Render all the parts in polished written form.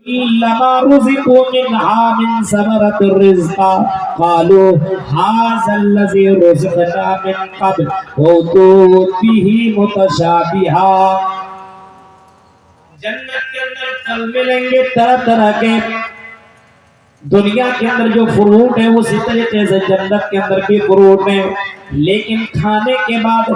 لما رزقوا منها من ثمرة الرزق قالوا هذا الذي رزقنا من قبل وأتوا به متشابها. جنت کے اندر پھل ملیں گے طرح طرح کے. دنیا کے اندر جو فروٹ ہے اسی طریقے سے جنت کے اندر بھی فروٹ ہیں، لیکن کھانے کے بعد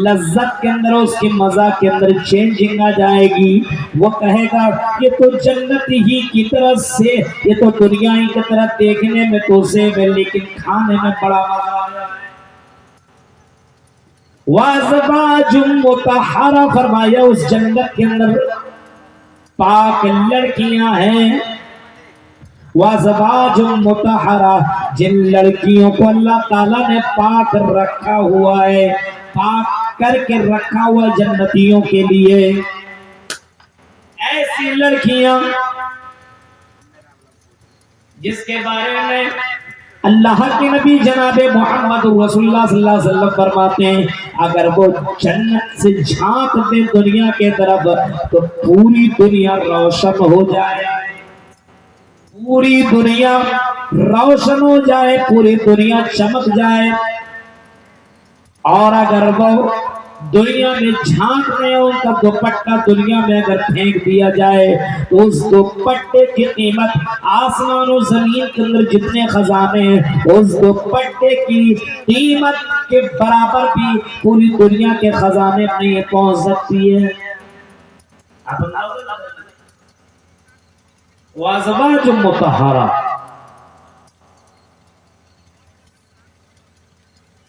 لذت کے اندر اس کے مزہ کے اندر چینجنگ آ جائے گی. وہ کہے گا یہ تو جنت ہی کی طرف سے، یہ تو دنیا ہی کی طرح دیکھنے میں تو سیب ہے لیکن کھانے میں بڑا مزہ آیا. وَأَزْوَاجٌ مُطَهَّرَةٌ، فرمایا اس جنت کے اندر پاک لڑکیاں ہیں. وَأَزْوَاجٌ مُطَهَّرَةٌ، جن لڑکیوں کو اللہ تعالیٰ نے پاک رکھا ہوا ہے، پاک کر کے رکھا ہوا جنتیوں کے لیے. ایسی لڑکیاں جس کے بارے میں اللہ کے نبی جناب محمد رسول اللہ صلی اللہ علیہ وسلم فرماتے ہیں اگر وہ جنت سے جھانک دے دنیا کے طرف تو پوری دنیا روشن ہو جائے، پوری دنیا روشن ہو جائے، پوری دنیا چمک جائے. اور اگر وہ دنیا میں جھانک رہے ان کا دوپٹہ دنیا میں اگر پھینک دیا جائے تو اس دوپٹے کی قیمت آسمان و زمین کے اندر جتنے خزانے ہیں اس دوپٹے کی قیمت کے برابر بھی پوری دنیا کے خزانے نہیں پہنچ سکتی ہے. وَأَزْوَاجٌ مُطَهَّرَةٌ،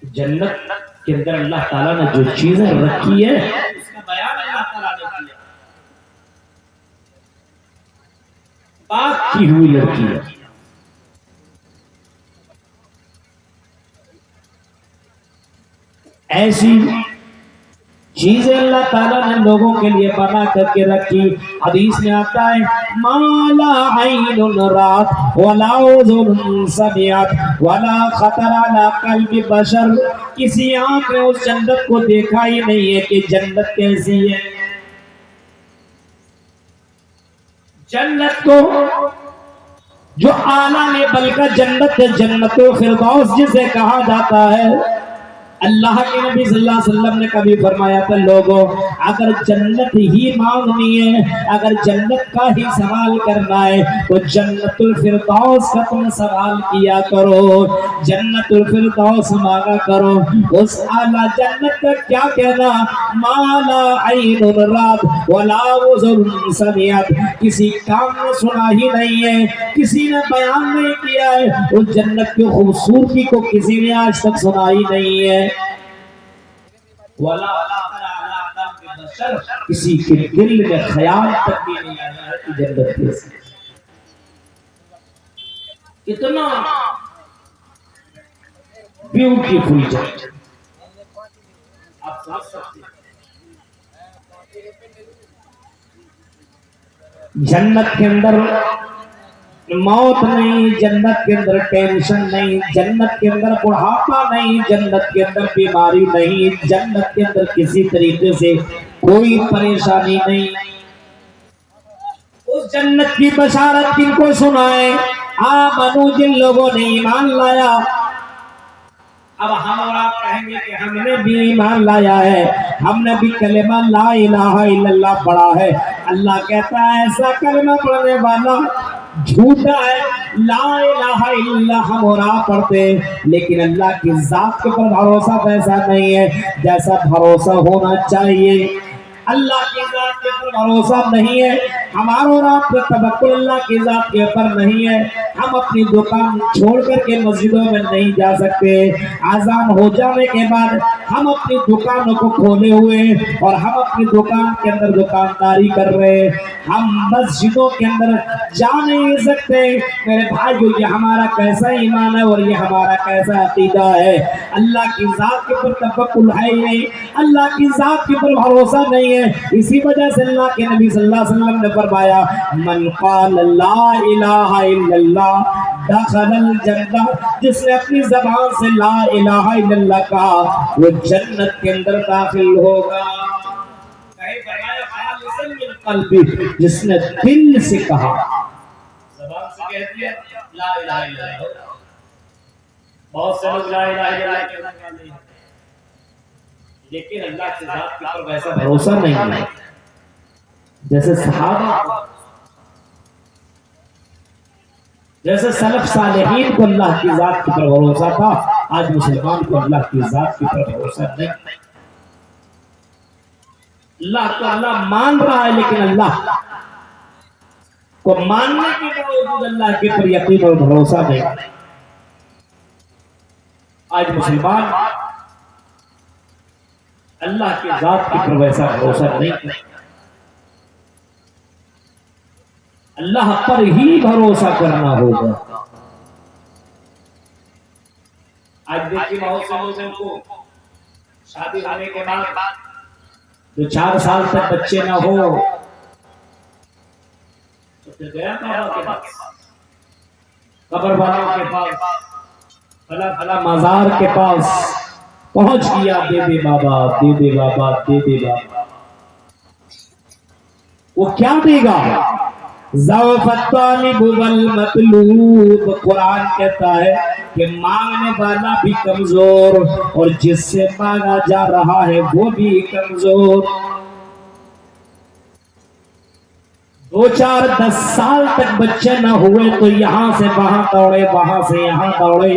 جنت کے اندر اللہ تعالیٰ نے جو چیزیں رکھی ہے اس کا بیان اللہ تعالیٰ نے کیا. پاک کی ہوئی لڑکی ہے. ایسی چیزیں اللہ تعالیٰ نے لوگوں کے لیے بنا کر کے رکھی. حدیث میں آتا ہے ما لا عین رات ولا اذن سمعت ولا خطر علی قلب بشر، کسی آنکھ نے اس جنت کو دیکھا ہی نہیں ہے کہ جنت کیسی ہے. جنت کو جو اعلیٰ لیول کا جنت ہے، جنت الفردوس جسے کہا جاتا ہے، اللہ کے نبی صلی اللہ علیہ وسلم نے کبھی فرمایا تھا لوگوں اگر جنت ہی مانگنی ہے، اگر جنت کا ہی سوال کرنا ہے تو جنت الفردوس کا تم سوال کیا کرو، جنت الفردوس مانگا کرو. اس اعلیٰ جنت کا کیا کہنا ما لا عین رات ولا اذن سمعت، کسی کام نے سنا ہی نہیں ہے، کسی نے بیان نہیں کیا ہے، اس جنت کی خوبصورتی کو کسی نے آج تک سنا ہی نہیں ہے. کسی کے دل میں خیال تک بھی نہیں آیا ہے کہ جنت کیسی ہے. اتنا بیوٹیفل جنت آپ سمجھ سکتے ہیں. جنت کے اندر موت نہیں، جنت کے اندر ٹینشن نہیں، جنت کے اندر بڑھاپا نہیں، جنت کے اندر بیماری نہیں، جنت کے اندر کسی طریقے سے کوئی پریشانی نہیں. اس جنت کی بشارت کن کو سنائے؟ آمنو، جن لوگوں نے ایمان لایا. اب ہم اور آپ کہیں گے کہ ہم نے بھی ایمان لایا ہے، ہم نے بھی کلمہ لا الہ الا اللہ پڑھا ہے. اللہ کہتا ہے ایسا کلمہ پڑھنے والا جھوٹا ہے. لا الہ الا اللہ ہم اور آپ پڑھتے ہیں لیکن اللہ کی ذات کے پر بھروسہ ویسا نہیں ہے جیسا بھروسہ ہونا چاہیے. اللہ کی ذات کے پر بھروسہ نہیں ہے، ہمارا اور آپ کا توکل اللہ کی ذات کے پر نہیں ہے. ہم اپنی دکان چھوڑ کر کے مسجدوں میں نہیں جا سکتے، اذان ہو جانے کے بعد ہم اپنی دکانوں کو کھولے ہوئے اور ہم اپنی دکان کے اندر دکانداری کر رہے، ہم مسجدوں کے اندر جا نہیں سکتے. میرے بھائیو یہ ہمارا کیسا ایمان ہے اور یہ ہمارا کیسا عقیدہ ہے. اللہ کی ذات کے پر توکل ہے ہی نہیں، اللہ کی ذات کے پر بھروسہ نہیں ہے. اسی وجہ سے اللہ کے نبی صلی اللہ علیہ وسلم نے فرمایا من قال لا الہ الا اللہ دخل الجنہ، جس نے اپنی زبان سے لا الہ الا اللہ کہا وہ جنت کے اندر داخل ہوگا. کہیں فرمایا خالصا من قلبی، جس نے دل سے کہا کہہ دیا لا الہ الا اللہ. بہت سے لوگ لا الہ الا اللہ کہنے والے ہیں لیکن اللہ کی ذات کے اوپر ویسا بھروسہ نہیں ہے جیسے صحابہ، جیسے سلف صالحین کو اللہ کی ذات کے اوپر بھروسہ تھا. آج مسلمان کو اللہ کی ذات کے اوپر بھروسہ نہیں. اللہ کو اللہ مان رہا ہے لیکن اللہ کو ماننے کے باوجود اللہ کے اوپر یقین اور بھروسہ نہیں. آج مسلمان اللہ کی ذات کے اوپر ویسا بھروسہ نہیں. اللہ پر ہی بھروسہ کرنا ہوگا. آج دیکھیے بہت سے لوگوں کو شادی ہونے کے بعد جو 4 سال تک بچے نہ ہو تو پھر گیا بابا کے پاس، قبر والوں کے پاس، فلا فلا مزار کے پاس پہنچ گیا، دے دے بابا، دے دے بابا، دے دے بابا. وہ کیا دے گا؟ ضعف الطالب والمطلوب. قرآن کہتا ہے کہ مانگنے والا بھی کمزور اور جس سے مانگا جا رہا ہے وہ بھی کمزور. 2 4 10 سال تک بچے نہ ہوئے تو یہاں سے وہاں دوڑے، وہاں سے یہاں دوڑے،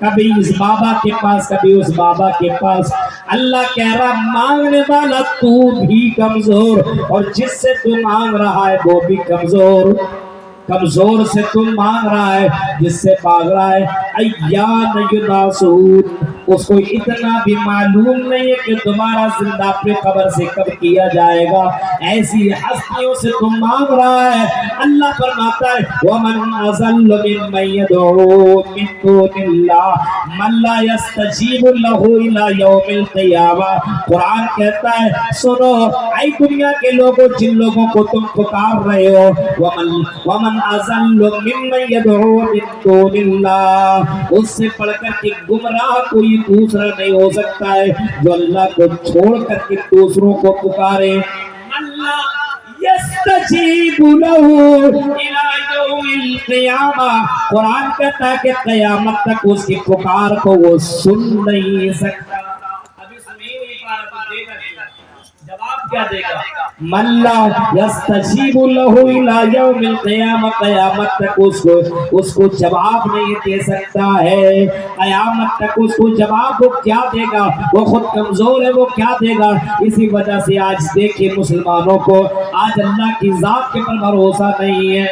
کبھی اس بابا کے پاس کبھی اس بابا کے پاس. اللہ کہہ رہا مانگنے والا تو بھی کمزور اور جس سے تو مانگ رہا ہے وہ بھی کمزور. کمزور سے تم مانگ رہا ہے، جس سے مانگ رہا ہے ایان یناسون، اس کو اتنا بھی معلوم نہیں ہے کہ تمہارا زندہ اپنے قبر سے کب کیا جائے گا. ایسی ہستیوں سے تم مانگ رہا ہے. اللہ فرماتا ہے ومن اضل ممن يدعو من دون الله من لا يستجيب له الى يوم القيامه. قرآن کہتا ہے سنو اے دنیا کے لوگوں، جن لوگوں کو تم پکار رہے ہو، ومن اضل ممن يدعو من دون الله، اس سے پڑھ کر کہ گمراہ کوئی دوسرا نہیں ہو سکتا ہے جو اللہ کو چھوڑ کر کے دوسروں کو پکارے. اللہ یستجیب له الى یوم القیامہ. قرآن کہتا ہے کہ قیامت تک اس کی پکار کو وہ سن نہیں سکتا. ابھی سنی نہیں پا رہا تو دے گا جواب کیا دے گا؟ من لا یستجیب له الى یوم القیامہ. قیامت تک اس کو جواب نہیں دے سکتا ہے. قیامت تک اس کو جواب وہ کیا دے گا؟ وہ خود کمزور ہے، وہ کیا دے گا؟ اسی وجہ سے آج دیکھیں مسلمانوں کو آج اللہ کی ذات کے پر بھروسہ نہیں ہے.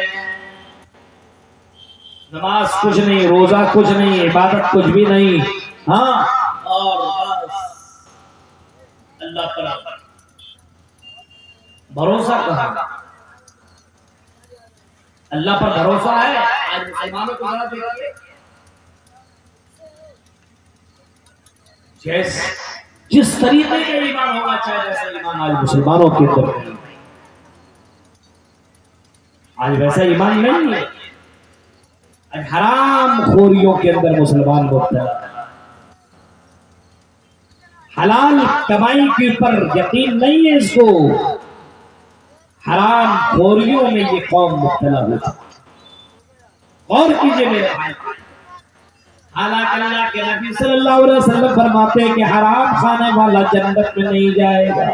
نماز کچھ نہیں، روزہ کچھ نہیں، عبادت کچھ بھی نہیں. ہاں اور بس اللہ پر بھروسہ کہاں؟ اللہ پر بھروسہ ہے. آج مسلمانوں کو ذرا دیکھیے جس طریقے کا ایمان ہونا چاہیے ویسا ایمان آج مسلمانوں کے اندر نہیں. آج ویسا ایمان نہیں ہے. آج حرام خوریوں کے اندر مسلمان مبتلا ہے. حلال کمائی کے اوپر یقین نہیں ہے اس کو. حرام خوریوں میں یہ قوم مبتلا ہوتی. غور کیجئے میرے بھائی. حالانکہ اللہ کے نبی صلی اللہ علیہ وسلم فرماتے ہیں کہ حرام کھانے والا جنت میں نہیں جائے گا.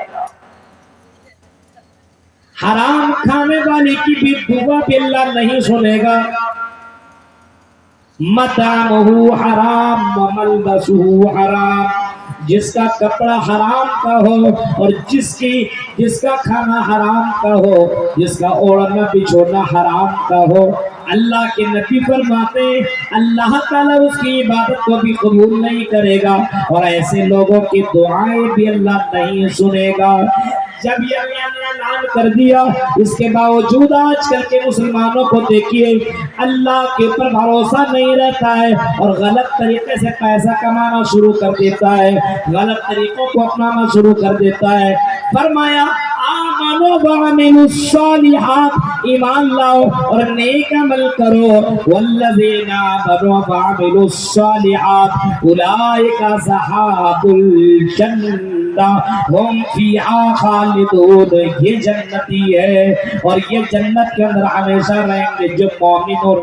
حرام کھانے والے کی بھی دعا بھی اللہ نہیں سنے گا. مطعمہ حرام وملبسہ حرام. جس کا کپڑا حرام کا ہو اور جس کا کھانا حرام کا ہو، جس کا اوڑھنا بچھونا حرام کا ہو، اللہ کے نبی فرماتے ہیں اللہ تعالیٰ اس کی عبادت کو بھی قبول نہیں کرے گا اور ایسے لوگوں کی دعائیں بھی اللہ نہیں سنے گا. جب یہ اللہ نے اعلان کر دیا، اس کے باوجود آج کل کے مسلمانوں کو دیکھیے اللہ کے اوپر بھروسہ نہیں رہتا ہے اور غلط طریقے سے پیسہ کمانا شروع کر دیتا ہے، غلط طریقوں کو اپنانا شروع کر دیتا ہے. فرمایا آمنوا وعملوا الصالحات، ایمان لاؤ اور نیک عمل کرو. والذین آمنوا وعملوا الصالحات اولئک اصحاب الجنہ ہم فیہا خالدون. یہ جنتی ہے اور یہ جنت کے اندر ہمیشہ رہیں گے جو مومن اور